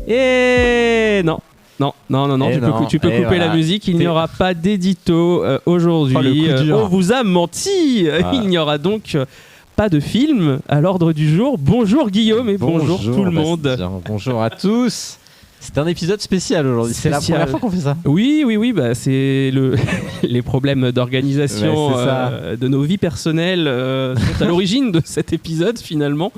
Et non. Non, tu peux couper la musique, il n'y aura pas d'édito aujourd'hui. On vous a menti. Il n'y aura donc pas de film à l'ordre du jour. Bonjour Guillaume et bonjour tout le monde. Bonjour à tous. C'est un épisode spécial aujourd'hui. C'est la première fois qu'on fait ça. Oui, c'est les problèmes d'organisation de nos vies personnelles sont à l'origine de cet épisode finalement.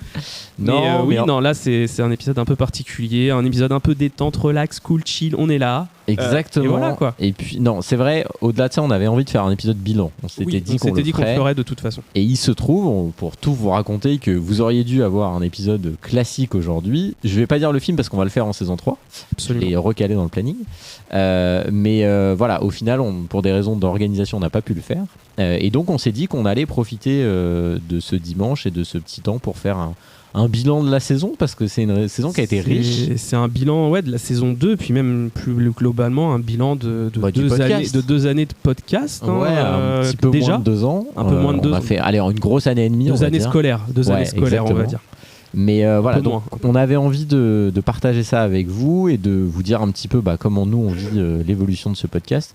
Là c'est un épisode un peu particulier, un épisode un peu détente, relax, cool, chill. On est là. Exactement. Et voilà quoi. Et puis c'est vrai. Au-delà de ça, on avait envie de faire un épisode bilan. On s'était dit qu'on le ferait de toute façon. Et il se trouve, pour tout vous raconter, que vous auriez dû avoir un épisode classique aujourd'hui. Je vais pas dire le film parce qu'on va le faire en saison 3. Absolument. Et recalé dans le planning. Voilà, au final, pour des raisons d'organisation, on n'a pas pu le faire. Et donc, on s'est dit qu'on allait profiter de ce dimanche et de ce petit temps pour faire un bilan de la saison, parce que c'est une saison qui a été riche. C'est un bilan de la saison 2, puis même plus globalement, un bilan de 2 années de podcast. Un petit peu déjà, moins de 2 ans. Un peu moins de 2 ans. On a fait une grosse année et demie. 2 années scolaires, on va dire. Mais voilà, donc on avait envie de partager ça avec vous et de vous dire un petit peu comment nous on vit l'évolution de ce podcast.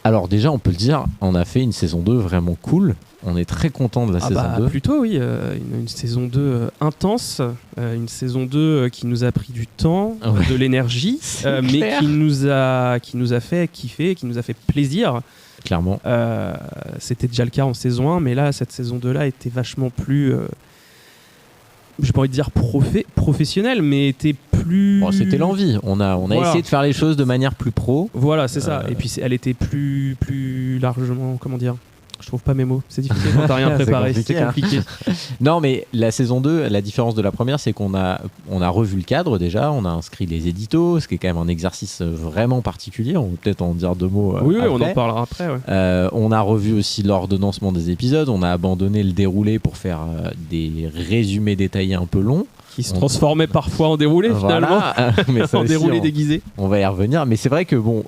Alors déjà, on peut le dire, on a fait une saison 2 vraiment cool. On est très content de la saison 2. Plutôt oui, une saison 2 intense, une saison 2 qui nous a pris du temps, de l'énergie, mais qui nous a fait kiffer, qui nous a fait plaisir. Clairement. C'était déjà le cas en saison 1, mais là, cette saison 2 là était vachement plus... j'ai pas envie de dire professionnel, mais était plus... c'était l'envie. On a essayé de faire les choses de manière plus pro. Voilà, c'est ça. Et puis elle était plus largement, comment dire, je trouve pas mes mots. C'est difficile quand t'as rien préparé. C'est compliqué. Non, mais la saison 2, la différence de la première, c'est qu'on a revu le cadre déjà. On a inscrit les éditos, ce qui est quand même un exercice vraiment particulier. On peut peut-être en dire 2 mots Oui, après. On en parlera après. Ouais. On a revu aussi l'ordonnancement des épisodes. On a abandonné le déroulé pour faire des résumés détaillés un peu longs. Qui se transformait parfois en déroulé finalement, mais ça en déroulé déguisé. On va y revenir, mais c'est vrai que vous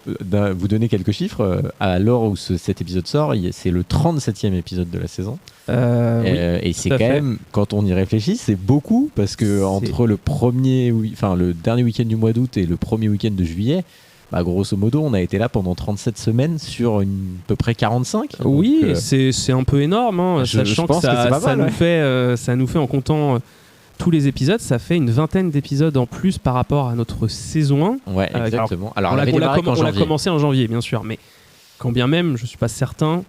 donner quelques chiffres, à l'heure où cet épisode sort, c'est le 37e épisode de la saison. Et c'est quand même, quand on y réfléchit, c'est beaucoup, parce que entre le dernier week-end du mois d'août et le premier week-end de juillet, grosso modo, on a été là pendant 37 semaines sur à peu près 45. Oui, donc, c'est un peu énorme, sachant que ça nous fait en comptant... tous les épisodes, ça fait une 20aine d'épisodes en plus par rapport à notre saison 1. Ouais, exactement. Alors, on l'a commencé en janvier, bien sûr, mais quand bien même, je ne suis pas certain,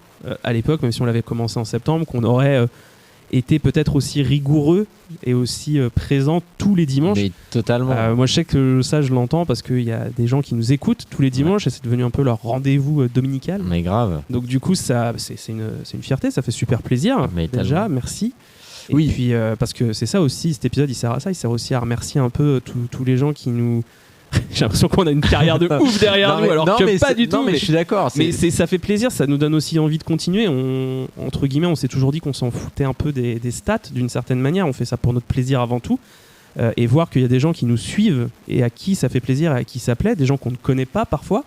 à l'époque, même si on l'avait commencé en septembre, qu'on aurait été peut-être aussi rigoureux et aussi présent tous les dimanches. Mais totalement. Moi, je sais que ça, je l'entends parce qu'il y a des gens qui nous écoutent tous les dimanches et c'est devenu un peu leur rendez-vous dominical. Mais grave. Donc, du coup, c'est une fierté, ça fait super plaisir. Mais déjà, merci. Et puis parce que c'est ça aussi, cet épisode il sert à ça, il sert aussi à remercier un peu tous les gens qui nous... J'ai l'impression qu'on a une carrière de ouf derrière nous, alors que pas du tout. Non mais je suis d'accord. Mais ça fait plaisir, ça nous donne aussi envie de continuer. Entre guillemets, on s'est toujours dit qu'on s'en foutait un peu des stats d'une certaine manière, on fait ça pour notre plaisir avant tout. Et voir qu'il y a des gens qui nous suivent et à qui ça fait plaisir et à qui ça plaît, des gens qu'on ne connaît pas parfois,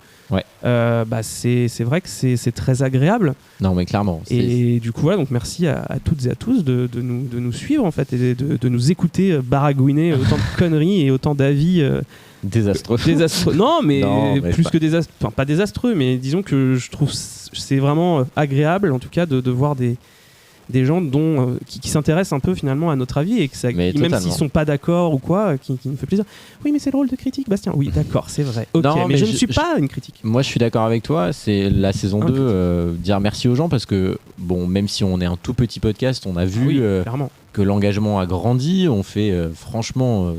c'est vrai que c'est très agréable. Non mais clairement. Et du coup voilà, donc merci à toutes et à tous de nous suivre en fait et de nous écouter baragouiner autant de conneries et autant d'avis désastreux. Non mais plus que désastreux, enfin pas désastreux, mais disons que je trouve c'est vraiment agréable en tout cas de voir des gens qui s'intéressent un peu finalement à notre avis et que même s'ils sont pas d'accord ou quoi, qui nous fait plaisir. Oui, mais c'est le rôle de critique, Bastien. Oui, d'accord, c'est vrai. Ok, non, mais je ne suis pas une critique. Moi, je suis d'accord avec toi. C'est la saison 2, dire merci aux gens parce que même si on est un tout petit podcast, on a vu que l'engagement a grandi. On fait franchement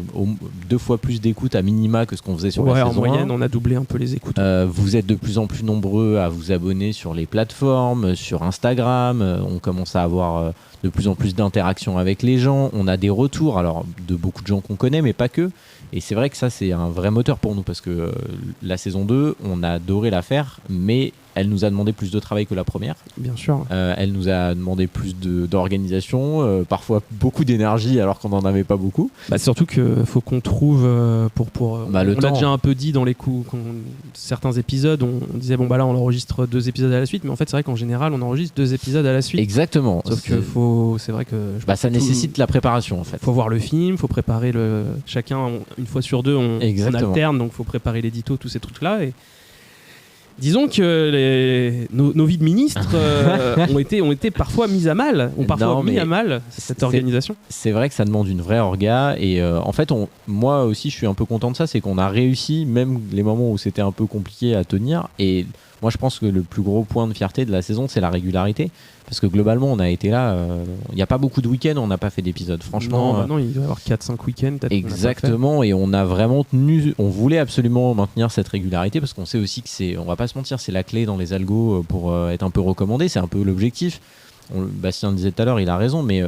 2 fois plus d'écoutes à minima que ce qu'on faisait sur la saison 1. En moyenne, on a doublé un peu les écoutes. Vous êtes de plus en plus nombreux à vous abonner sur les plateformes, sur Instagram. On commence à avoir de plus en plus d'interactions avec les gens. On a des retours, alors de beaucoup de gens qu'on connaît, mais pas que. Et c'est vrai que ça, c'est un vrai moteur pour nous parce que la saison 2, on a adoré la faire, mais elle nous a demandé plus de travail que la première. Bien sûr. Elle nous a demandé plus d'organisation, parfois beaucoup d'énergie alors qu'on n'en avait pas beaucoup. Surtout qu'il faut qu'on trouve pour le on temps. l'a déjà un peu dit dans les coups, certains épisodes, on disait bon là on enregistre 2 épisodes à la suite, mais en fait c'est vrai qu'en général on enregistre 2 épisodes à la suite. Exactement. Sauf que c'est vrai que ça nécessite la préparation en fait. Faut voir le film, faut préparer chacun une fois sur 2 on alterne, donc faut préparer l'édito, tous ces trucs là. Et disons que nos vies de ministres ont été parfois mises à mal, mis à mal cette organisation. C'est vrai que ça demande une vraie orga et en fait moi aussi je suis un peu content de ça, c'est qu'on a réussi même les moments où c'était un peu compliqué à tenir. Et moi je pense que le plus gros point de fierté de la saison c'est la régularité, parce que globalement on a été là, il n'y a pas beaucoup de week-ends, on n'a pas fait d'épisodes franchement. Non, il doit y avoir 4-5 week-ends peut-être. Exactement, et on a vraiment tenu, on voulait absolument maintenir cette régularité parce qu'on sait aussi que on va pas se mentir, c'est la clé dans les algos pour être un peu recommandé, c'est un peu l'objectif. Bastien disait tout à l'heure, il a raison, mais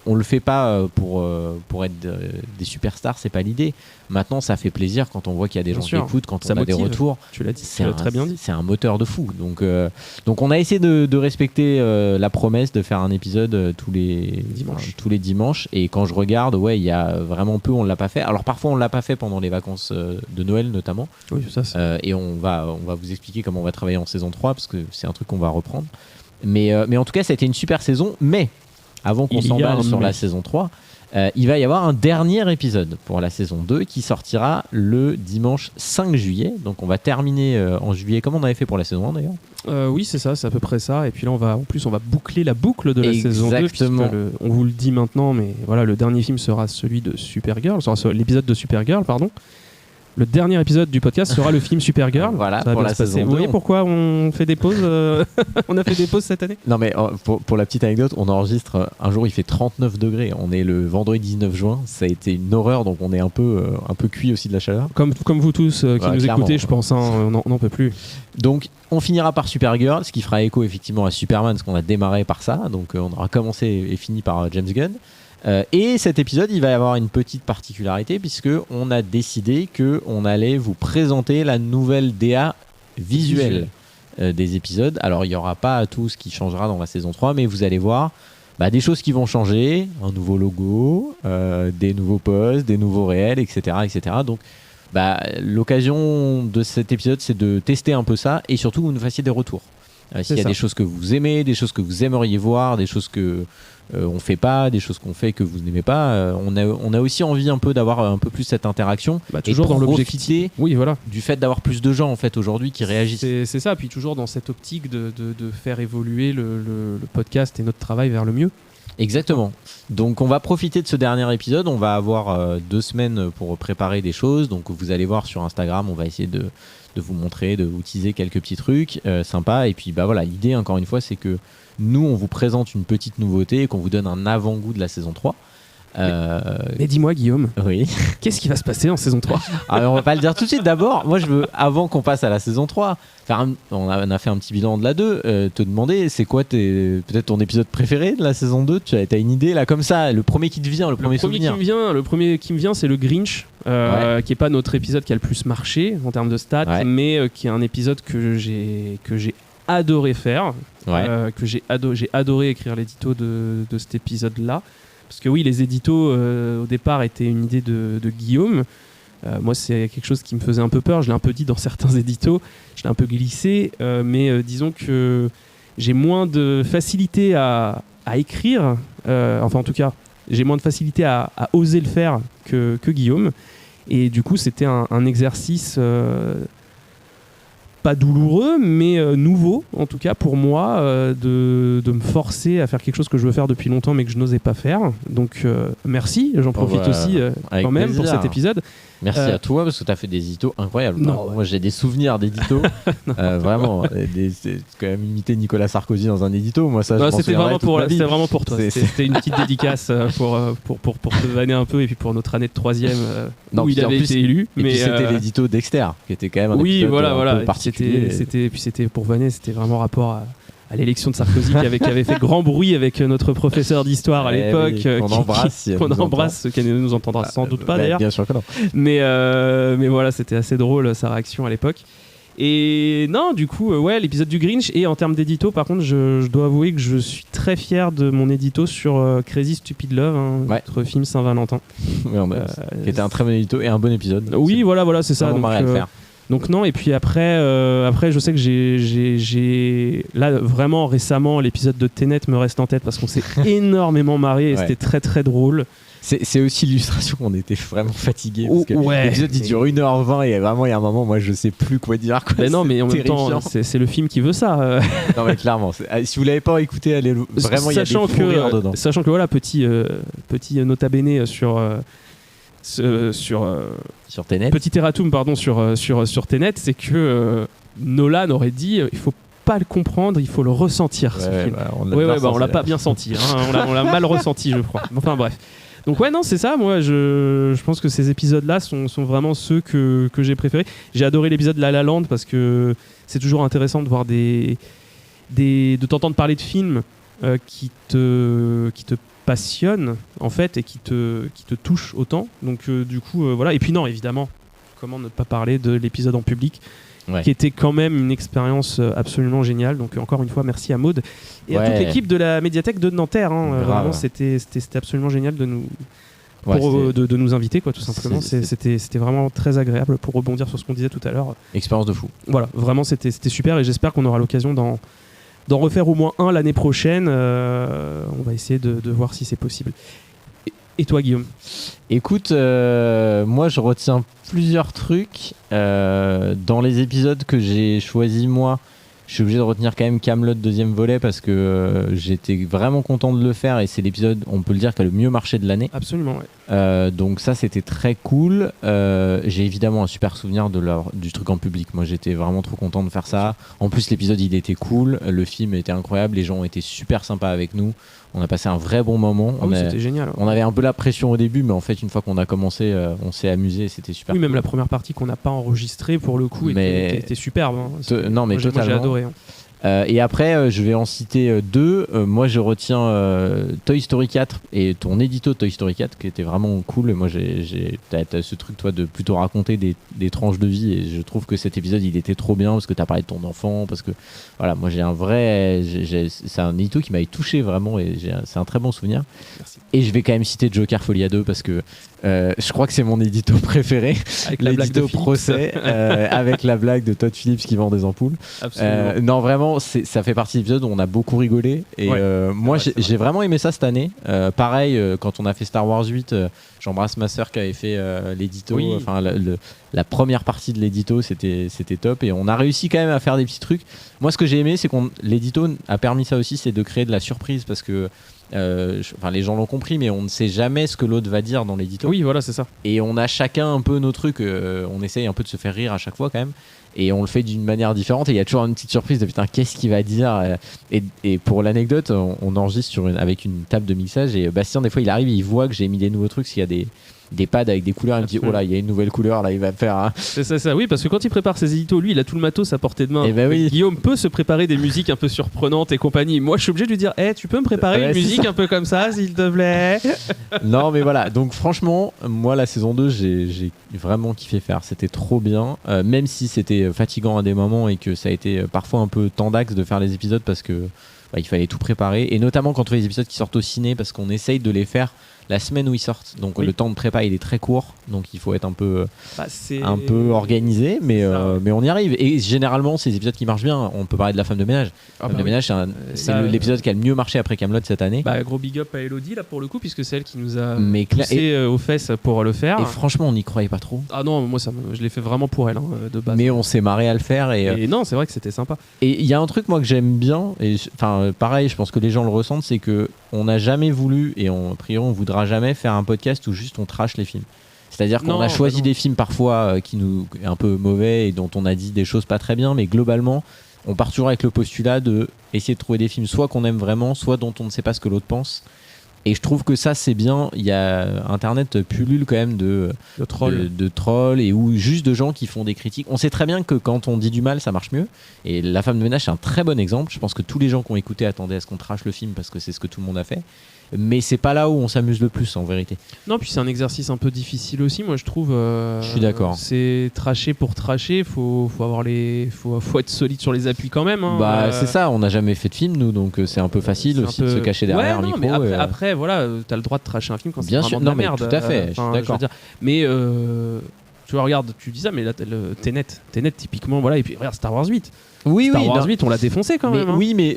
on le fait pas pour être des superstars, c'est pas l'idée. Maintenant, ça fait plaisir quand on voit qu'il y a des gens qui écoutent, quand on a des retours. Tu l'as dit, tu l'as très bien dit. C'est un moteur de fou. Donc on a essayé de respecter la promesse de faire un épisode tous les dimanches. Et quand je regarde, il y a vraiment peu, on l'a pas fait. Alors parfois on l'a pas fait pendant les vacances de Noël notamment. Oui, ça. Et on va vous expliquer comment on va travailler en saison 3 parce que c'est un truc qu'on va reprendre. Mais en tout cas, ça a été une super saison. Mais avant qu'on s'emballe sur la saison 3, il va y avoir un dernier épisode pour la saison 2 qui sortira le dimanche 5 juillet. Donc on va terminer en juillet comme on avait fait pour la saison 1 d'ailleurs. Oui, c'est ça, c'est à peu près ça. Et puis là, on va boucler la boucle de la saison 2. On vous le dit maintenant, mais voilà, le dernier film sera celui de Supergirl, l'épisode de Supergirl, pardon. Le dernier épisode du podcast sera le film Supergirl. Voilà, pour la saison 2. Vous voyez pourquoi on fait des pauses on a fait des pauses cette année? Non, mais pour la petite anecdote, on enregistre un jour, il fait 39 degrés. On est le vendredi 19 juin. Ça a été une horreur, donc on est un peu cuit aussi de la chaleur. Comme vous tous qui nous écoutez, je pense, on n'en peut plus. Donc, on finira par Supergirl, ce qui fera écho effectivement à Superman, parce qu'on a démarré par ça. Donc, on aura commencé et fini par James Gunn. Et cet épisode, il va y avoir une petite particularité puisque on a décidé qu'on allait vous présenter la nouvelle DA visuelle des épisodes. Alors, il n'y aura pas tout ce qui changera dans la saison 3, mais vous allez voir des choses qui vont changer, un nouveau logo, des nouveaux posts, des nouveaux réels, etc. etc. Donc, l'occasion de cet épisode, c'est de tester un peu ça et surtout, vous nous fassiez des retours. S'il y a des choses que vous aimez, des choses que vous aimeriez voir, des choses que on fait pas, des choses qu'on fait que vous n'aimez pas, on a aussi envie un peu d'avoir un peu plus cette interaction, toujours dans l'objectif du fait d'avoir plus de gens en fait aujourd'hui qui réagissent. C'est ça, puis toujours dans cette optique de faire évoluer le podcast et notre travail vers le mieux. Exactement. Donc on va profiter de ce dernier épisode, on va avoir 2 semaines pour préparer des choses, donc vous allez voir sur Instagram, on va essayer de vous montrer, de vous teaser quelques petits trucs sympas. Et puis l'idée encore une fois c'est que nous on vous présente une petite nouveauté et qu'on vous donne un avant-goût de la saison 3. Mais dis-moi Guillaume, oui. Qu'est-ce qui va se passer en saison 3? On va pas le dire tout de suite. D'abord, moi je veux, avant qu'on passe à la saison 3, on a fait un petit bilan de la 2, te demander c'est quoi peut-être ton épisode préféré de la saison 2. Tu as une idée là comme ça, le premier qui te vient, le premier souvenir. Le premier qui me vient c'est le Grinch, qui est pas notre épisode qui a le plus marché en termes de stats, mais qui est un épisode que j'ai adoré faire, que j'ai adoré écrire l'édito de cet épisode là. Parce que oui, les éditos au départ étaient une idée de Guillaume. Moi, c'est quelque chose qui me faisait un peu peur. Je l'ai un peu dit dans certains éditos. Je l'ai un peu glissé. Mais disons que j'ai moins de facilité à écrire. Enfin, en tout cas, j'ai moins de facilité à oser le faire que Guillaume. Et du coup, c'était un exercice pas douloureux, mais nouveau, en tout cas pour moi, de me forcer à faire quelque chose que je veux faire depuis longtemps, mais que je n'osais pas faire. Donc merci, j'en profite aussi quand même pour cet épisode. Merci à toi, parce que tu as fait des éditos incroyables. Moi, j'ai des souvenirs d'éditos. Vraiment, c'est quand même imiter Nicolas Sarkozy dans un édito. Moi, ça, c'était vraiment pour toi. C'était une petite dédicace pour te vanner un peu, et puis pour notre année de 3e où il avait été élu. Et puis c'était l'édito d'Exter, qui était quand même un épisode un peu particulier. C'était pour vanner, c'était vraiment rapport à l'élection de Sarkozy qui avait fait grand bruit avec notre professeur d'histoire à l'époque, qu'on embrasse, qui ne nous entendra sans doute pas d'ailleurs. Bien sûr que non. Mais voilà, c'était assez drôle sa réaction à l'époque. Et non, du coup, l'épisode du Grinch. Et en termes d'édito, par contre, je dois avouer que je suis très fier de mon édito sur Crazy Stupid Love, notre film Saint-Valentin. Qui était un très bon édito et un bon épisode. Oui, voilà, c'est ça. Donc, à le faire. Donc non, et puis après, je sais que j'ai là vraiment récemment l'épisode de Tenet me reste en tête parce qu'on s'est énormément marré et c'était très très drôle. C'est aussi l'illustration qu'on était vraiment fatigués parce que l'épisode il dure 1h20 et vraiment il y a un moment moi je sais plus quoi dire. Mais non, mais en même temps c'est le film qui veut ça. Non mais clairement, si vous l'avez pas écouté, allez vraiment il y a des fous rires dedans. Sachant que voilà petit nota bene sur Tenet. Petit erratum sur Tenet, c'est que Nolan aurait dit il faut pas le comprendre, il faut le ressentir ce film. On l'a pas bien senti, on l'a mal ressenti je crois. Enfin bref. Donc c'est ça, moi je pense que ces épisodes-là sont vraiment ceux que j'ai préférés. J'ai adoré l'épisode La La Land parce que c'est toujours intéressant de voir de t'entendre parler de films qui te passionnent en fait et qui te touchent autant. Donc du coup voilà. Et puis non, évidemment, comment ne pas parler de l'épisode en public qui était quand même une expérience absolument géniale. Donc encore une fois, merci à Maud et à toute l'équipe de la médiathèque de Nanterre. Vraiment, c'était absolument génial de nous inviter, quoi, tout simplement. C'était vraiment très agréable pour rebondir sur ce qu'on disait tout à l'heure. Expérience de fou. Voilà, vraiment, c'était super et j'espère qu'on aura l'occasion d'en refaire au moins un l'année prochaine. On va essayer de voir si c'est possible. Et toi, Guillaume ? Écoute, moi je retiens plusieurs trucs. Dans les épisodes que j'ai choisis, moi, je suis obligé de retenir quand même Kaamelott deuxième volet parce que j'étais vraiment content de le faire et c'est l'épisode, on peut le dire, qui a le mieux marché de l'année. Absolument, ouais. Donc ça, c'était très cool. J'ai évidemment un super souvenir du truc en public. Moi, j'étais vraiment trop content de faire ça. En plus, l'épisode, il était cool. Le film était incroyable. Les gens ont été super sympas avec nous. On a passé un vrai bon moment. C'était génial. On avait un peu la pression au début, mais en fait, une fois qu'on a commencé, on s'est amusé. C'était super. Oui, même la première partie qu'on n'a pas enregistrée, pour le coup, était superbe. Non, mais totalement. Moi, j'ai adoré. Et après, je vais en citer deux. Moi, je retiens Toy Story 4 et ton édito de Toy Story 4 qui était vraiment cool. Et moi, t'as ce truc, toi, de plutôt raconter des tranches de vie. Et je trouve que cet épisode, il était trop bien parce que t'as parlé de ton enfant. Parce que, voilà, moi, c'est un édito qui m'avait touché vraiment. Et c'est un très bon souvenir. Merci. Et je vais quand même citer Joker Folia 2 parce que je crois que c'est mon édito préféré. Avec la blague de procès avec la blague de Todd Phillips qui vend des ampoules. Non, vraiment, ça fait partie de l'épisode où on a beaucoup rigolé. Et moi, j'ai vraiment aimé ça cette année. Pareil, quand on a fait Star Wars 8, j'embrasse ma sœur qui avait fait l'édito. Oui. Enfin, la première partie de l'édito, c'était top. Et on a réussi quand même à faire des petits trucs. Moi, ce que j'ai aimé, c'est l'édito a permis ça aussi, c'est de créer de la surprise parce que les gens l'ont compris, mais on ne sait jamais ce que l'autre va dire dans l'édito. Oui, voilà, c'est ça. Et on a chacun un peu nos trucs. On essaye un peu de se faire rire à chaque fois quand même. Et on le fait d'une manière différente. Et il y a toujours une petite surprise de putain, qu'est-ce qu'il va dire. Et pour l'anecdote, on enregistre avec une table de mixage. Et Bastien, des fois, il arrive et il voit que j'ai mis des nouveaux trucs. S'il y a des pads avec des couleurs, il me dit oh là, il y a une nouvelle couleur, là, il va faire. C'est ça, oui, parce que quand il prépare ses éditos, lui, il a tout le matos à portée de main. Oui. Guillaume peut se préparer des musiques un peu surprenantes et compagnie. Moi, je suis obligé de lui dire tu peux me préparer une musique un peu comme ça, s'il te plaît. Non, mais voilà. Donc, franchement, moi, la saison 2, j'ai vraiment kiffé faire. C'était trop bien, même si c'était fatigant à des moments et que ça a été parfois un peu tendax de faire les épisodes parce que il fallait tout préparer. Et notamment quand on fait les épisodes qui sortent au ciné, parce qu'on essaye de les faire la semaine où ils sortent. Donc le temps de prépa il est très court, donc il faut être un peu organisé, mais on y arrive. Et généralement ces épisodes qui marchent bien, on peut parler de La Femme de ménage. De ménage, c'est l'épisode qui a le mieux marché après Kaamelott cette année. Gros big up à Elodie là pour le coup, puisque c'est elle qui nous a poussé aux fesses pour le faire. Et franchement on n'y croyait pas trop. Ah non, moi je l'ai fait vraiment pour elle de base. Mais on s'est marré à le faire et non, c'est vrai que c'était sympa. Et il y a un truc moi que j'aime bien, et pareil, je pense que les gens le ressentent, c'est que on n'a jamais voulu, et a priori on voudra jamais faire un podcast où juste on trash les films. C'est-à-dire qu'on a choisi des films parfois qui nous un peu mauvais et dont on a dit des choses pas très bien, mais globalement on part toujours avec le postulat de essayer de trouver des films soit qu'on aime vraiment, soit dont on ne sait pas ce que l'autre pense. Et je trouve que ça c'est bien. Il y a Internet pullule quand même de trolls et ou juste de gens qui font des critiques. On sait très bien que quand on dit du mal ça marche mieux. Et La Femme de ménage c'est un très bon exemple. Je pense que tous les gens qui ont écouté attendaient à ce qu'on trash le film parce que c'est ce que tout le monde a fait. mais c'est pas là où on s'amuse le plus en vérité. Non, puis c'est un exercice un peu difficile aussi, moi je trouve. Je suis d'accord. C'est tracher pour tracher, faut être solide sur les appuis quand même. Hein. C'est ça, on n'a jamais fait de film nous, donc c'est un peu facile aussi de se cacher derrière un micro. Mais après, voilà, t'as le droit de tracher un film quand c'est vraiment de la merde. Tout à fait, je suis d'accord. Mais tu vois, regarde, tu dis ça, mais là, Tenet typiquement, voilà, et puis regarde Star Wars 8. Star Wars 8, on l'a défoncé quand même. Oui, mais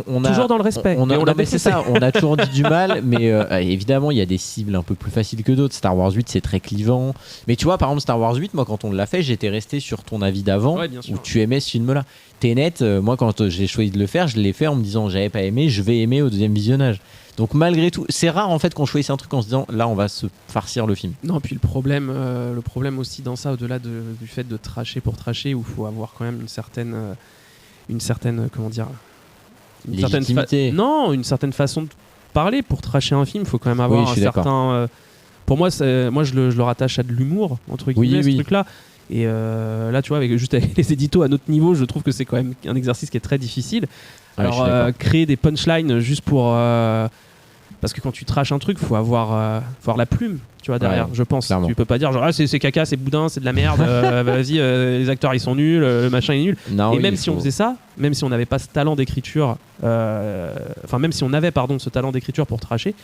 on a toujours dans le respect. C'est ça, on a toujours dit du mal, mais évidemment, il y a des cibles un peu plus faciles que d'autres. Star Wars 8, c'est très clivant. Mais tu vois, par exemple, Star Wars 8, moi, quand on l'a fait, j'étais resté sur ton avis d'avant, où tu aimais ce film-là. Tenet, moi, quand j'ai choisi de le faire, je l'ai fait en me disant, j'avais pas aimé, je vais aimer au deuxième visionnage. Donc malgré tout, c'est rare en fait qu'on choisisse un truc en se disant là on va se farcir le film. Non, puis le problème aussi dans ça, au-delà du fait de tracher pour tracher, où il faut avoir quand même une certaine comment dire, une certaine façon de parler pour tracher un film. Il faut quand même avoir un certain. Pour moi, je le rattache à de l'humour entre guillemets, ce truc-là. Et là, tu vois, avec les éditos à notre niveau, je trouve que c'est quand même un exercice qui est très difficile. Alors, créer des punchlines juste pour. Parce que quand tu traches un truc, faut avoir la plume, tu vois, derrière, je pense. Clairement. Tu peux pas dire genre c'est caca, c'est boudin, c'est de la merde, vas-y, les acteurs ils sont nuls, le machin est nul. Non, et même si on faisait ça, même si on n'avait pas ce talent d'écriture, même si on avait ce talent d'écriture pour tracher,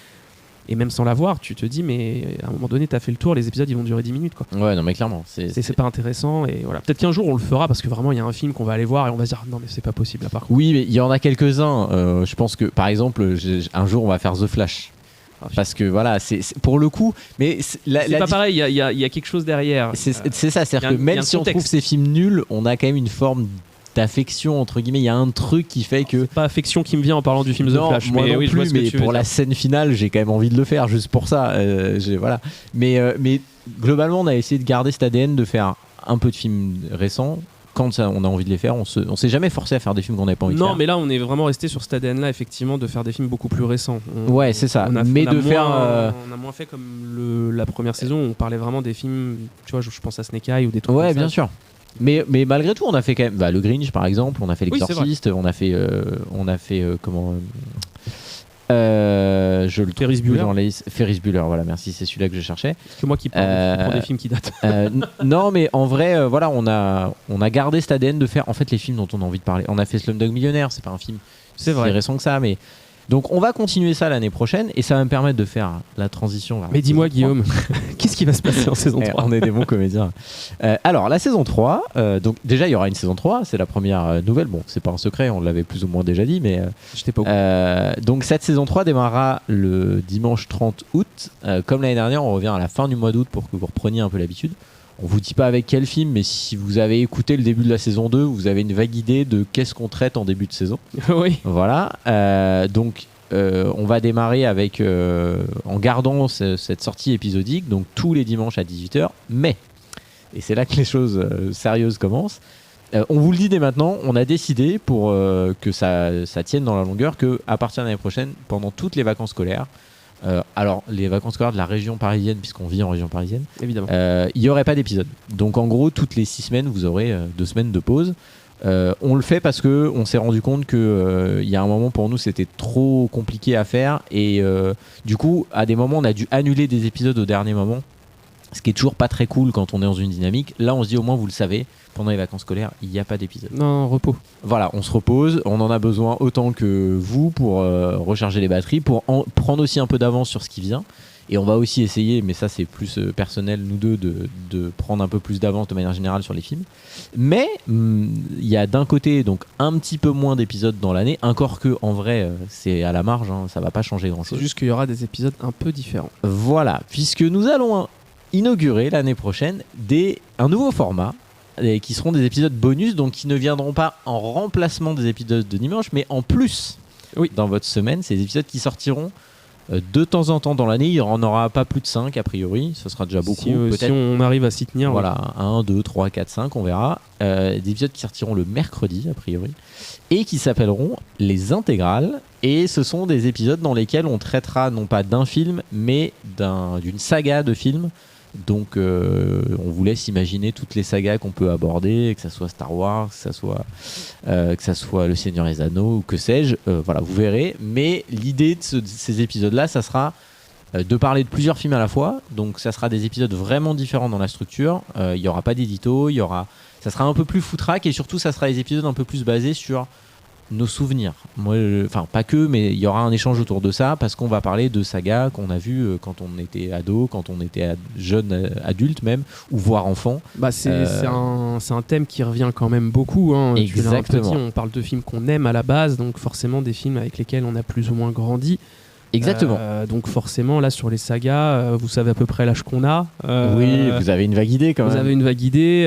et même sans l'avoir, tu te dis, mais à un moment donné, t'as fait le tour, les épisodes ils vont durer 10 minutes, quoi. Ouais, non, mais clairement. C'est pas intéressant, et voilà. Peut-être qu'un jour on le fera parce que vraiment il y a un film qu'on va aller voir et on va se dire, non, mais c'est pas possible là par contre. Oui, mais il y en a quelques-uns. Je pense que par exemple, un jour on va faire The Flash. Parce que voilà, c'est pour le coup, mais c'est pas pareil, il y a quelque chose derrière. C'est ça, c'est-à-dire que même si on trouve ces films nuls, on a quand même une forme d'affection entre guillemets, il y a un truc qui fait que c'est pas affection qui me vient en parlant du film The Flash, moi non plus, mais pour la scène finale j'ai quand même envie de le faire juste pour ça, voilà. Mais globalement on a essayé de garder cet ADN de faire un peu de films récents quand on a envie de les faire. On s'est jamais forcé à faire des films qu'on n'avait pas envie de faire. Non, mais là on est vraiment resté sur cet ADN là, effectivement, de faire des films beaucoup plus récents. C'est ça. On a moins fait comme la première saison où on parlait vraiment des films, tu vois, je pense à Snake Eye ou des trucs comme ça. Bien sûr. Mais malgré tout, on a fait quand même le Grinch par exemple, on a fait l'Exorciste, on a fait comment Ferris Bueller. Ferris Bueller, voilà, merci, c'est celui-là que je cherchais. C'est moi qui parle pour des films qui datent. Non, mais en vrai, voilà, on a gardé cet ADN de faire en fait les films dont on a envie de parler. On a fait Slumdog Millionnaire, c'est pas un film si récent que ça, mais donc on va continuer ça l'année prochaine et ça va me permettre de faire la transition vers. Mais dis-moi Guillaume, qu'est-ce qui va se passer en saison 3 ? On est des bons comédiens. Alors la saison 3, donc déjà il y aura une saison 3, c'est la première nouvelle, bon c'est pas un secret, on l'avait plus ou moins déjà dit, mais j'étais pas au courant. Donc cette saison 3 démarrera le dimanche 30 août. Comme l'année dernière, on revient à la fin du mois d'août pour que vous repreniez un peu l'habitude. On vous dit pas avec quel film, mais si vous avez écouté le début de la saison 2, vous avez une vague idée de qu'est-ce qu'on traite en début de saison. Oui. Voilà. Donc on va démarrer avec en gardant cette sortie épisodique, donc tous les dimanches à 18h. Mais, et c'est là que les choses sérieuses commencent, on vous le dit dès maintenant, on a décidé pour que ça tienne dans la longueur qu'à partir de l'année prochaine, pendant toutes les vacances scolaires, alors les vacances scolaires de la région parisienne, puisqu'on vit en région parisienne, évidemment, il n'y aurait pas d'épisode. Donc en gros, toutes les 6 semaines, vous aurez 2 semaines de pause. On le fait parce que on s'est rendu compte que il y a un moment pour nous c'était trop compliqué à faire et du coup à des moments on a dû annuler des épisodes au dernier moment, ce qui est toujours pas très cool quand on est dans une dynamique. Là on se dit au moins vous le savez, pendant les vacances scolaires il n'y a pas d'épisode. Non, repos. Voilà, on se repose, on en a besoin autant que vous pour recharger les batteries, pour prendre aussi un peu d'avance sur ce qui vient. Et on va aussi essayer, mais ça c'est plus personnel, nous deux, de prendre un peu plus d'avance de manière générale sur les films. Mais il y a d'un côté donc un petit peu moins d'épisodes dans l'année, encore que en vrai c'est à la marge, hein, ça va pas changer grand chose. C'est juste qu'il y aura des épisodes un peu différents. Voilà, puisque nous allons inaugurer l'année prochaine un nouveau format, qui seront des épisodes bonus, donc qui ne viendront pas en remplacement des épisodes de dimanche, mais en plus dans votre semaine. C'est des épisodes qui sortiront de temps en temps dans l'année. Il n'y en aura pas plus de 5 a priori, ce sera déjà beaucoup. Si on arrive à s'y tenir. Voilà, 1, 2, 3, 4, 5, on verra. Des épisodes qui sortiront le mercredi a priori et qui s'appelleront les intégrales. Et ce sont des épisodes dans lesquels on traitera non pas d'un film mais d'une saga de films Donc on vous laisse imaginer toutes les sagas qu'on peut aborder, que ça soit Star Wars, que ça soit Le Seigneur des Anneaux ou que sais-je. Voilà, vous verrez. Mais l'idée de ces épisodes-là, ça sera de parler de plusieurs films à la fois. Donc ça sera des épisodes vraiment différents dans la structure. Il n'y aura pas d'édito, ça sera un peu plus foutraque et surtout ça sera des épisodes un peu plus basés sur nos souvenirs. Moi, enfin pas que, mais il y aura un échange autour de ça parce qu'on va parler de sagas qu'on a vues quand on était ado, quand on était jeune adulte même, ou voire enfant. C'est un thème qui revient quand même beaucoup. Hein. Exactement. On parle de films qu'on aime à la base, donc forcément des films avec lesquels on a plus ou moins grandi. Exactement. Donc forcément, là sur les sagas, vous savez à peu près l'âge qu'on a. Oui, vous avez une vague idée quand même. Vous avez une vague idée.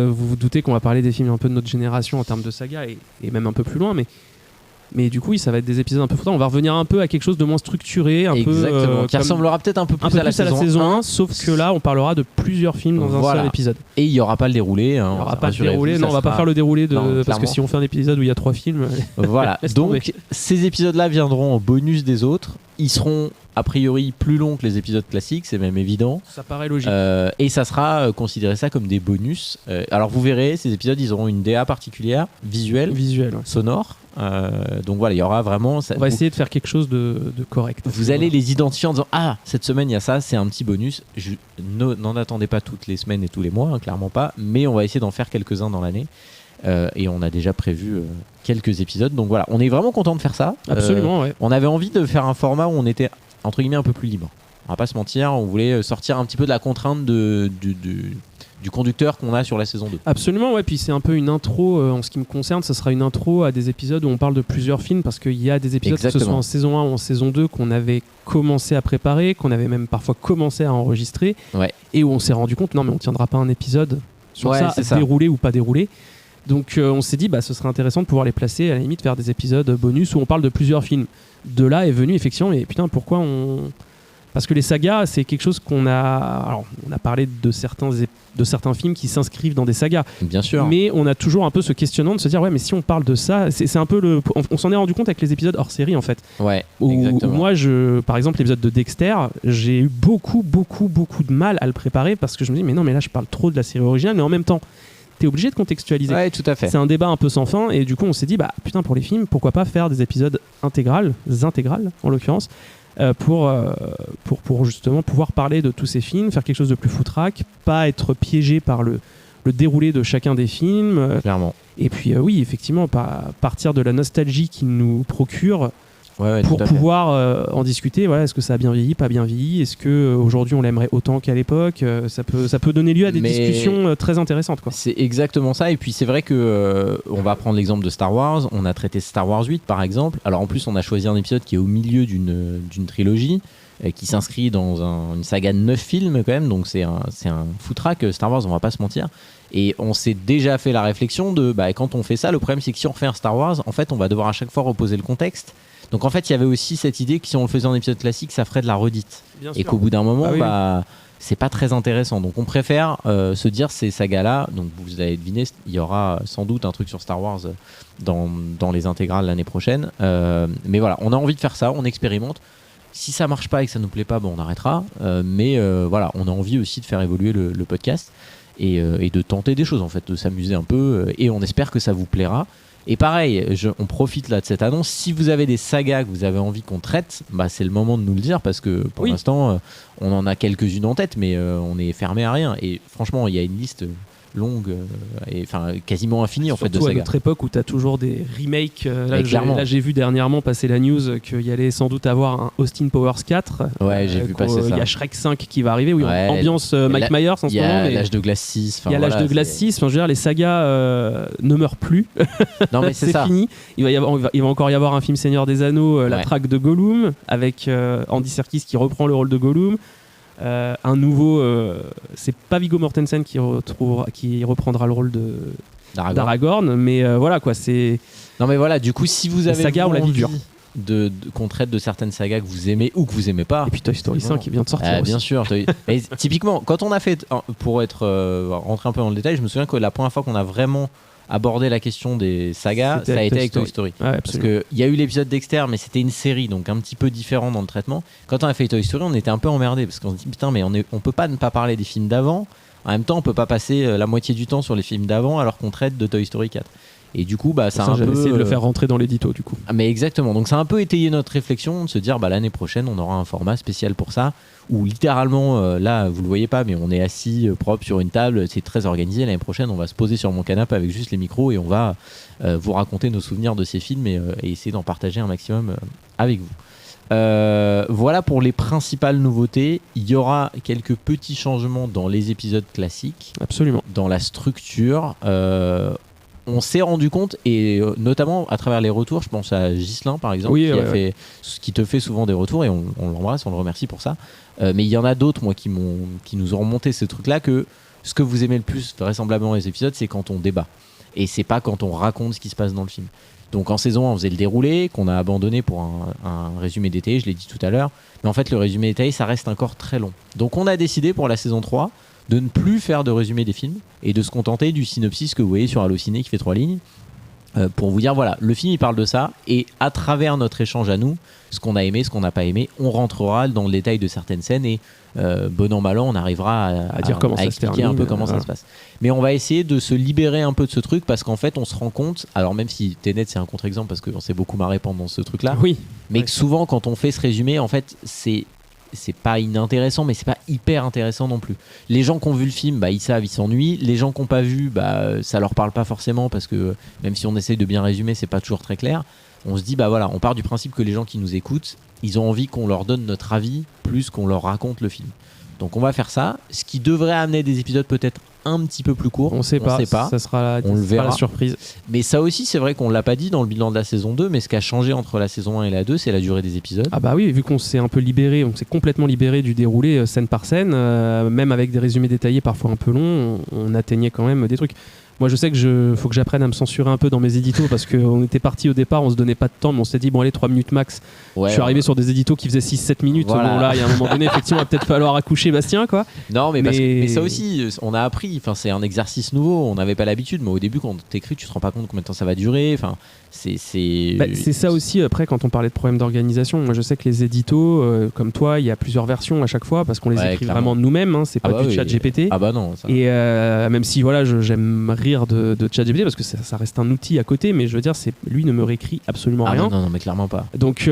Vous vous doutez qu'on va parler des films un peu de notre génération en termes de sagas et même un peu plus loin, mais du coup, oui, ça va être des épisodes un peu foutants. On va revenir un peu à quelque chose de moins structuré, qui ressemblera peut-être un peu plus à la saison 1, sauf que là, on parlera de plusieurs films dans un seul épisode. Et il n'y aura pas le déroulé. Il n'y aura pas le déroulé. Non, on va pas faire le déroulé parce que si on fait un épisode où il y a 3 films. Voilà. Donc, ces épisodes-là viendront en bonus des autres. Ils seront a priori plus longs que les épisodes classiques, c'est même évident. Ça paraît logique. Et ça sera considéré ça comme des bonus. Alors vous verrez, ces épisodes, ils auront une DA particulière, visuelle, sonore. Donc voilà, il y aura vraiment... On va essayer de faire quelque chose de correct. Vous allez les identifier en disant « Ah, cette semaine, il y a ça, c'est un petit bonus. » N'en attendez pas toutes les semaines et tous les mois, hein, clairement pas. Mais on va essayer d'en faire quelques-uns dans l'année. Et on a déjà prévu quelques épisodes. Donc voilà, on est vraiment content de faire ça. Absolument, ouais. On avait envie de faire un format où on était, entre guillemets, un peu plus libre. On va pas se mentir, on voulait sortir un petit peu de la contrainte du conducteur qu'on a sur la saison 2. Absolument, ouais. Puis c'est un peu une intro, en ce qui me concerne, ça sera une intro à des épisodes où on parle de plusieurs films, parce qu'il y a des épisodes, que ce soit en saison 1 ou en saison 2, qu'on avait commencé à préparer, qu'on avait même parfois commencé à enregistrer, et où on s'est rendu compte, non mais on tiendra pas un épisode sur ça, déroulé ou pas déroulé. Donc on s'est dit, ce serait intéressant de pouvoir les placer, à la limite faire des épisodes bonus où on parle de plusieurs films. De là est venu effectivement, mais putain, pourquoi on... Parce que les sagas, c'est quelque chose qu'on a... Alors, on a parlé de certains films qui s'inscrivent dans des sagas. Bien sûr. Mais on a toujours un peu ce questionnement de se dire, ouais, mais si on parle de ça, c'est un peu on s'en est rendu compte avec les épisodes hors série, en fait. Ouais, exactement. Où moi, par exemple, l'épisode de Dexter, j'ai eu beaucoup de mal à le préparer parce que je me dis, mais non, mais là, je parle trop de la série originale, mais en même temps, t'es obligé de contextualiser. Ouais, tout à fait. C'est un débat un peu sans fin, et du coup, on s'est dit, putain, pour les films, pourquoi pas faire des épisodes intégrales en l'occurrence, pour justement pouvoir parler de tous ces films, faire quelque chose de plus foutraque, pas être piégé par le déroulé de chacun des films. Clairement. Et puis oui, effectivement, partir de la nostalgie qu'ils nous procurent pour pouvoir en discuter. Est-ce que ça a bien vieilli, pas bien vieilli? Est-ce qu'aujourd'hui on l'aimerait autant qu'à l'époque? Ça peut donner lieu à des discussions très intéressantes, quoi. C'est exactement ça. Et puis c'est vrai que on va prendre l'exemple de Star Wars. On a traité Star Wars 8 par exemple. Alors en plus on a choisi un épisode qui est au milieu d'une trilogie qui s'inscrit dans une saga de 9 films quand même. Donc c'est un foutraque Star Wars, on va pas se mentir. Et on s'est déjà fait la réflexion de quand on fait ça, le problème c'est que si on refait un Star Wars, en fait on va devoir à chaque fois reposer le contexte. Donc en fait il y avait aussi cette idée que si on le faisait en épisode classique, ça ferait de la redite. Et qu'au bout d'un moment, c'est pas très intéressant. Donc on préfère se dire ces sagas-là, donc vous avez deviné, il y aura sans doute un truc sur Star Wars dans les intégrales l'année prochaine. Mais voilà, on a envie de faire ça, on expérimente. Si ça marche pas et que ça nous plaît pas, on arrêtera. Mais voilà, on a envie aussi de faire évoluer le podcast et de tenter des choses en fait, de s'amuser un peu. Et on espère que ça vous plaira. Et pareil, on profite là de cette annonce. Si vous avez des sagas que vous avez envie qu'on traite, c'est le moment de nous le dire parce que pour l'instant, on en a quelques-unes en tête, mais on est fermé à rien. Et franchement, il y a une liste longue et quasiment infinie en fait de sagas. Surtout à notre époque où tu as toujours des remakes. Là, j'ai vu dernièrement passer la news qu'il y allait sans doute avoir un Austin Powers 4. Ouais, j'ai vu passer ça. Il y a Shrek 5 qui va arriver, ambiance Mike Myers en ce moment. Il y a l'âge de Glace 6. Il y a l'âge de Glace 6. Je veux dire, les sagas ne meurent plus. Non, mais c'est fini. Il va encore y avoir un film Seigneur des Anneaux, la traque de Gollum, avec Andy Serkis qui reprend le rôle de Gollum. Un nouveau, c'est pas Viggo Mortensen qui reprendra le rôle d'Aragorn, mais voilà quoi, c'est. Non mais voilà, du coup si vous avez sagas, on l'a dit dur. Qu'on traite de certaines sagas que vous aimez ou que vous aimez pas. Et puis Toy Story 5 qui vient de sortir. Bien sûr. Mais typiquement, quand on a fait, pour être rentré un peu dans le détail, je me souviens que la première fois qu'on a vraiment aborder la question des sagas, ça a été avec Toy Story. Ouais, parce qu'il y a eu l'épisode Dexter, mais c'était une série, donc un petit peu différent dans le traitement. Quand on a fait Toy Story, on était un peu emmerdés, parce qu'on se dit, putain, mais on peut pas ne pas parler des films d'avant. En même temps, on peut pas passer la moitié du temps sur les films d'avant, alors qu'on traite de Toy Story 4. Et du coup, ça a un peu essayé de le faire rentrer dans l'édito, du coup. Mais exactement. Donc ça a un peu étayé notre réflexion de se dire, l'année prochaine, on aura un format spécial pour ça, où littéralement, là, vous le voyez pas, mais on est assis propre sur une table, c'est très organisé. L'année prochaine, on va se poser sur mon canapé avec juste les micros et on va vous raconter nos souvenirs de ces films et essayer d'en partager un maximum avec vous. Voilà pour les principales nouveautés. Il y aura quelques petits changements dans les épisodes classiques. Absolument. Dans la structure. On s'est rendu compte, et notamment à travers les retours, je pense à Ghislain par exemple, qui te fait souvent des retours, et on l'embrasse, on le remercie pour ça. Mais il y en a d'autres, moi, qui nous ont remonté ce truc-là, que ce que vous aimez le plus, vraisemblablement, les épisodes, c'est quand on débat. Et c'est pas quand on raconte ce qui se passe dans le film. Donc en saison 1, on faisait le déroulé, qu'on a abandonné pour un résumé détaillé, je l'ai dit tout à l'heure. Mais en fait, le résumé détaillé, ça reste encore très long. Donc on a décidé pour la saison 3 de ne plus faire de résumé des films et de se contenter du synopsis que vous voyez sur Allociné qui fait 3 lignes pour vous dire voilà, le film il parle de ça, et à travers notre échange à nous, ce qu'on a aimé, ce qu'on n'a pas aimé, on rentrera dans le détail de certaines scènes et bon an mal an, on arrivera à dire comment à expliquer un peu comment ça se passe. Mais on va essayer de se libérer un peu de ce truc, parce qu'en fait on se rend compte, alors même si Tenet c'est un contre-exemple parce qu'on s'est beaucoup marré pendant ce truc là, mais que souvent quand on fait ce résumé, en fait c'est pas inintéressant, mais c'est pas hyper intéressant non plus. Les gens qui ont vu le film, ils savent, ils s'ennuient. Les gens qui n'ont pas vu, ça leur parle pas forcément, parce que même si on essaye de bien résumer, c'est pas toujours très clair. On se dit, voilà, on part du principe que les gens qui nous écoutent, ils ont envie qu'on leur donne notre avis plus qu'on leur raconte le film. Donc on va faire ça, ce qui devrait amener des épisodes peut-être un petit peu plus courts. On sait pas. Ça sera la surprise. Mais ça aussi, c'est vrai qu'on l'a pas dit dans le bilan de la saison 2, mais ce qui a changé entre la saison 1 et la 2, c'est la durée des épisodes. Ah bah oui, vu qu'on s'est un peu libéré, on s'est complètement libéré du déroulé scène par scène, même avec des résumés détaillés parfois un peu longs, on atteignait quand même des trucs. Moi, je sais que faut que j'apprenne à me censurer un peu dans mes éditos, parce qu'on était parti au départ, on se donnait pas de temps, mais on s'est dit, bon, allez, 3 minutes max. Je suis arrivé sur des éditos qui faisaient 6-7 minutes. Voilà. Bon, là, il y a un moment donné, effectivement, il va peut-être falloir accoucher Bastien, quoi. Non, mais ça aussi, on a appris. Enfin, c'est un exercice nouveau, on n'avait pas l'habitude, mais au début, quand t'écris, tu te rends pas compte combien de temps ça va durer. Enfin, c'est ça aussi, après, quand on parlait de problèmes d'organisation. Moi, je sais que les éditos, comme toi, il y a plusieurs versions à chaque fois, parce qu'on les écrit clairement de nous-mêmes, hein, c'est pas du chat GPT. Ah bah non. Ça... Et même si, voilà, j'aime rire de chat GPT, parce que ça reste un outil à côté, mais je veux dire, lui ne me réécrit absolument rien. Non, mais clairement pas. Donc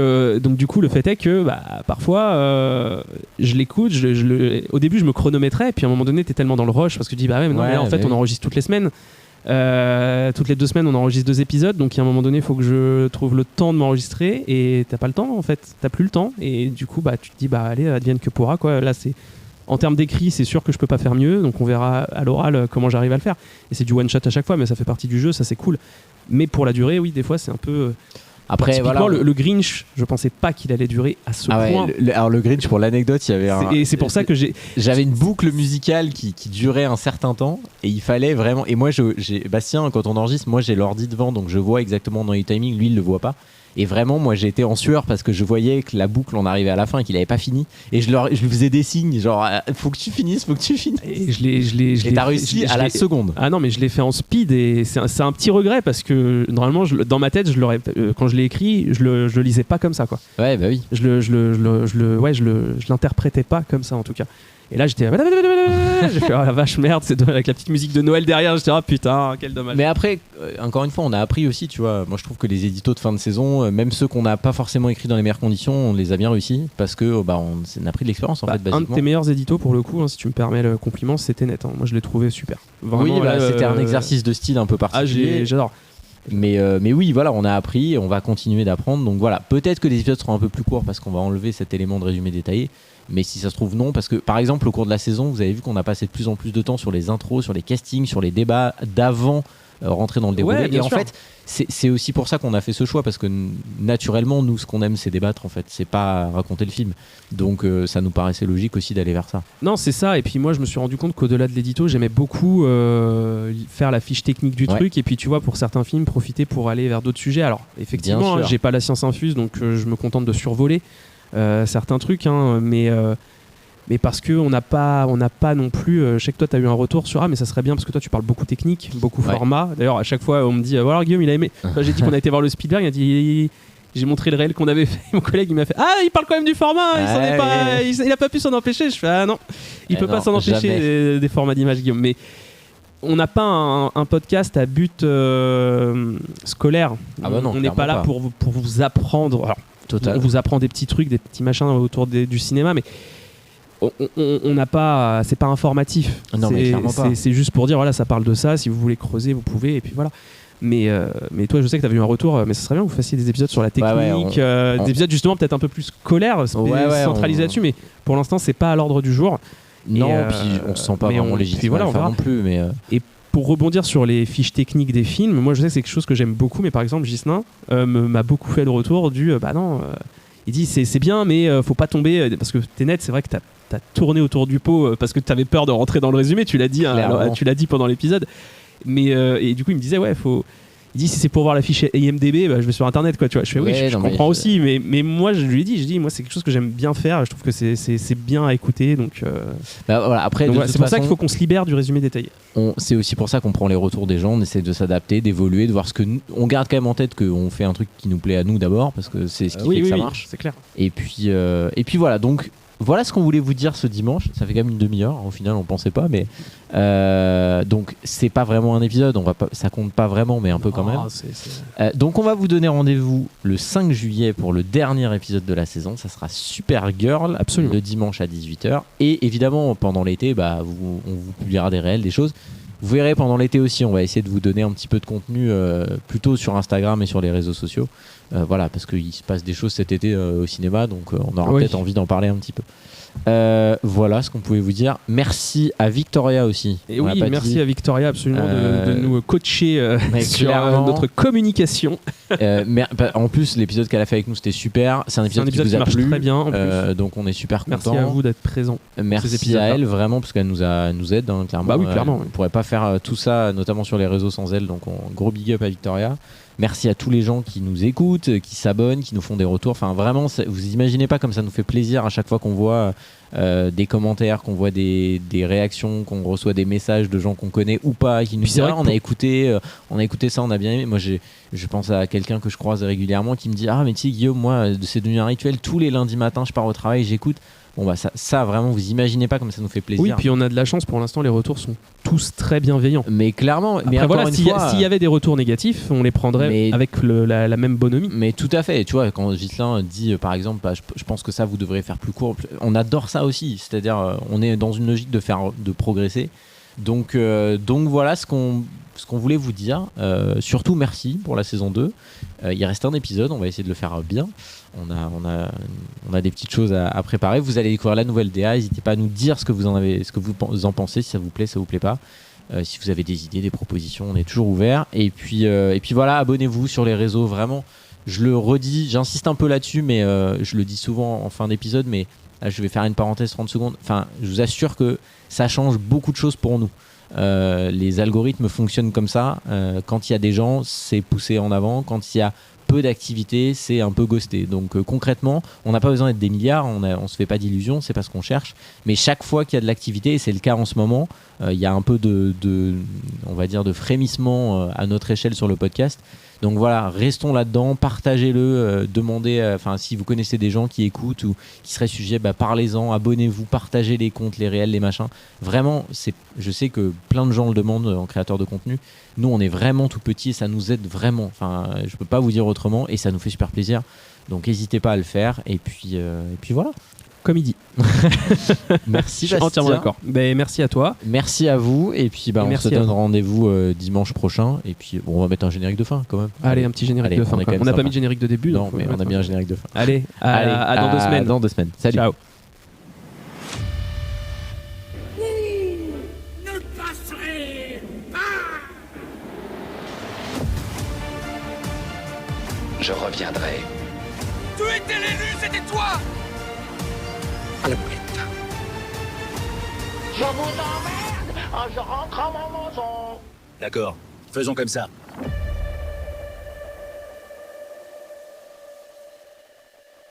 du coup, le fait est que parfois, je l'écoute, au début, je me chronométrais, et puis à un moment donné, t'es tellement dans le rush, parce que tu dis, mais là, en fait, on enregistre toutes les semaines. Toutes les 2 semaines, on enregistre 2 épisodes, donc il y a un moment donné, il faut que je trouve le temps de m'enregistrer, et t'as pas le temps, en fait. T'as plus le temps, et du coup, tu te dis, allez, advienne que pourra, quoi. Là, en termes d'écrit, c'est sûr que je peux pas faire mieux, donc on verra à l'oral comment j'arrive à le faire. Et c'est du one shot à chaque fois, mais ça fait partie du jeu, ça c'est cool. Mais pour la durée, oui, des fois c'est un peu. Après, typiquement, le Grinch, je pensais pas qu'il allait durer à ce point. Alors le Grinch, pour l'anecdote, il y avait et c'est pour ça que j'avais une boucle musicale qui durait un certain temps, et il fallait vraiment. Et moi, Bastien, quand on enregistre, moi j'ai l'ordi devant, donc je vois exactement dans les timings. Lui, il le voit pas. Et vraiment, moi, j'ai été en sueur parce que je voyais que la boucle, on arrivait à la fin et qu'il avait pas fini. Et je lui faisais des signes, genre, faut que tu finisses. Et t'as réussi à la seconde. Ah non, mais je l'ai fait en speed, et c'est un petit regret, parce que normalement, dans ma tête, quand je l'ai écrit, je le lisais pas comme ça, quoi. Ouais, bah oui. Je l'interprétais pas comme ça, en tout cas. Et là, j'étais j'ai fait la vache, merde, c'est avec la petite musique de Noël derrière. J'étais putain, quel dommage. Mais après, encore une fois, on a appris aussi, tu vois. Moi, je trouve que les éditos de fin de saison, même ceux qu'on n'a pas forcément écrits dans les meilleures conditions, on les a bien réussis, parce que on a pris de l'expérience, en fait, basiquement. Un de tes meilleurs éditos, pour le coup, hein, si tu me permets le compliment, c'était Net. Hein. Moi, je l'ai trouvé super. Vraiment, c'était un exercice de style un peu particulier. J'adore. Mais oui, voilà, on a appris, on va continuer d'apprendre. Donc voilà, peut-être que les épisodes seront un peu plus courts parce qu'on va enlever cet élément de résumé détaillé. Mais si ça se trouve, non, parce que par exemple, au cours de la saison, vous avez vu qu'on a passé de plus en plus de temps sur les intros, sur les castings, sur les débats d'avant rentrer dans le déroulé. Ouais, et en sûr. fait, c'est aussi pour ça qu'on a fait ce choix, parce que naturellement, nous, ce qu'on aime, c'est débattre, en fait, c'est pas raconter le film. Donc ça nous paraissait logique aussi d'aller vers ça. Non, c'est ça. Et puis moi, je me suis rendu compte qu'au-delà de l'édito, j'aimais beaucoup faire la fiche technique du truc, et puis tu vois, pour certains films, profiter pour aller vers d'autres sujets. Alors effectivement, j'ai pas la science infuse, donc je me contente de survoler certains trucs, hein, mais mais parce qu'on n'a pas non plus. Je sais que toi, tu as eu un retour sur mais ça serait bien parce que toi, tu parles beaucoup technique, beaucoup format. D'ailleurs, à chaque fois, on me dit voilà, Guillaume, il a aimé. Enfin, j'ai dit qu'on a été voir le Spielberg, il a dit. J'ai montré le réel qu'on avait fait. Mon collègue, il m'a fait il parle quand même du format. Il a pas pu s'en empêcher. Je fais non, il peut pas s'en empêcher des formats d'image, Guillaume. Mais on n'a pas un podcast à but scolaire. On n'est pas là pour vous apprendre. Alors, on vous apprend des petits trucs, des petits machins autour du cinéma, mais on n'a pas. C'est pas informatif. Non, mais clairement pas. C'est juste pour dire voilà, ça parle de ça. Si vous voulez creuser, vous pouvez. Et puis voilà. Mais toi, je sais que tu avais eu un retour, mais ce serait bien que vous fassiez des épisodes sur la technique, des épisodes justement peut-être un peu plus scolaires, centralisés là-dessus, mais pour l'instant, c'est pas à l'ordre du jour. Non, puis on se sent pas vraiment légitime à le faire non plus. Et pour rebondir sur les fiches techniques des films, moi je sais que c'est quelque chose que j'aime beaucoup, mais par exemple, Ghislain m'a beaucoup fait le retour il dit c'est bien, mais faut pas tomber, parce que Tenet, c'est vrai que t'as tourné autour du pot parce que t'avais peur de rentrer dans le résumé, tu l'as dit pendant l'épisode. Mais et du coup il me disait il dit si c'est pour voir la fiche IMDb, je vais sur internet quoi, tu vois. Je fais je comprends aussi, mais moi je lui ai dit moi c'est quelque chose que j'aime bien faire, je trouve que c'est bien à écouter, donc après c'est pour ça qu'il faut qu'on se libère du résumé détaillé. C'est aussi pour ça qu'on prend les retours des gens, on essaie de s'adapter, d'évoluer, de voir ce que on garde quand même en tête qu'on fait un truc qui nous plaît à nous d'abord, parce que c'est ce qui fait que ça marche. C'est clair. Et puis voilà, donc voilà ce qu'on voulait vous dire ce dimanche. Ça fait quand même une demi-heure. Au final, on pensait pas, mais donc c'est pas vraiment un épisode. Ça compte pas vraiment, mais un peu quand même. Donc on va vous donner rendez-vous le 5 juillet pour le dernier épisode de la saison. Ça sera Supergirl, absolument, le dimanche à 18h. Et évidemment, pendant l'été, on vous publiera des réels, des choses. Vous verrez pendant l'été aussi, on va essayer de vous donner un petit peu de contenu plutôt sur Instagram et sur les réseaux sociaux. Voilà, parce qu'il se passe des choses cet été au cinéma, donc on aura peut-être envie d'en parler un petit peu. Voilà ce qu'on pouvait vous dire. Merci à Victoria aussi. Et merci à Victoria absolument de nous coacher sur notre communication. Mais en plus, l'épisode qu'elle a fait avec nous, c'était super. C'est un épisode qui vous a plu. Très bien, en plus. donc on est super content. Merci à vous d'être présent. Merci à elle vraiment parce qu'elle nous aide clairement. Bah oui, clairement. On pourrait pas faire tout ça, notamment sur les réseaux sans elle. Donc gros big up à Victoria. Merci à tous les gens qui nous écoutent, qui s'abonnent, qui nous font des retours. Enfin, vraiment, vous imaginez pas comme ça nous fait plaisir à chaque fois qu'on voit des commentaires, qu'on voit des réactions, qu'on reçoit des messages de gens qu'on connaît ou pas, qui nous disent on a écouté ça, on a bien aimé. Moi, je pense à quelqu'un que je croise régulièrement qui me dit mais tu sais Guillaume, moi, c'est devenu un rituel. Tous les lundis matins, je pars au travail, j'écoute. Bon ça vraiment vous imaginez pas comme ça nous fait plaisir. Oui, puis on a de la chance pour l'instant, les retours sont tous très bienveillants. Mais clairement, après, mais voilà, s'il y avait des retours négatifs, on les prendrait avec la même bonhomie. Mais tout à fait, tu vois, quand Ghislain dit par exemple je pense que ça vous devrez faire plus court, on adore ça aussi, c'est-à-dire on est dans une logique de progresser. Donc voilà ce qu'on voulait vous dire. Surtout merci pour la saison 2. Il reste un épisode, on va essayer de le faire bien. On a des petites choses à préparer. Vous allez découvrir la nouvelle DA. N'hésitez pas à nous dire ce que vous en pensez, si ça vous plaît, ça vous plaît pas. Si vous avez des idées, des propositions, on est toujours ouvert. Et puis voilà, abonnez-vous sur les réseaux. Vraiment, je le redis, j'insiste un peu là-dessus, mais je le dis souvent en fin d'épisode. Mais là, je vais faire une parenthèse 30 secondes. Enfin, je vous assure que ça change beaucoup de choses pour nous. Les algorithmes fonctionnent comme ça. Quand il y a des gens, c'est poussé en avant. Quand il y a peu d'activité, c'est un peu ghosté. Donc concrètement, on n'a pas besoin d'être des milliards, on se fait pas d'illusions, c'est pas ce qu'on cherche. Mais chaque fois qu'il y a de l'activité, et c'est le cas en ce moment, il y a un peu on va dire de frémissement à notre échelle sur le podcast. Donc voilà, restons là-dedans, partagez-le, demandez, si vous connaissez des gens qui écoutent ou qui seraient sujets, parlez-en, abonnez-vous, partagez les comptes, les réels, les machins. Vraiment, je sais que plein de gens le demandent en créateur de contenu. Nous, on est vraiment tout petit et ça nous aide vraiment. Je peux pas vous dire autrement et ça nous fait super plaisir. Donc n'hésitez pas à le faire et puis voilà. Comme il dit. Merci. Je suis entièrement d'accord. Merci à toi. Merci à vous. Et puis on se donne rendez-vous dimanche prochain. Et puis on va mettre un générique de fin quand même. Allez, un petit générique de fin. On n'a pas mis de générique de début. Non, mais on a mis un générique de fin. Allez, à dans 2 semaines. Dans 2 semaines. Salut. Ciao. Ne passerez pas. Je reviendrai. Tu étais l'élu, c'était toi. À la boulette. Je vous emmerde, je rentre à ma maison. D'accord, faisons comme ça.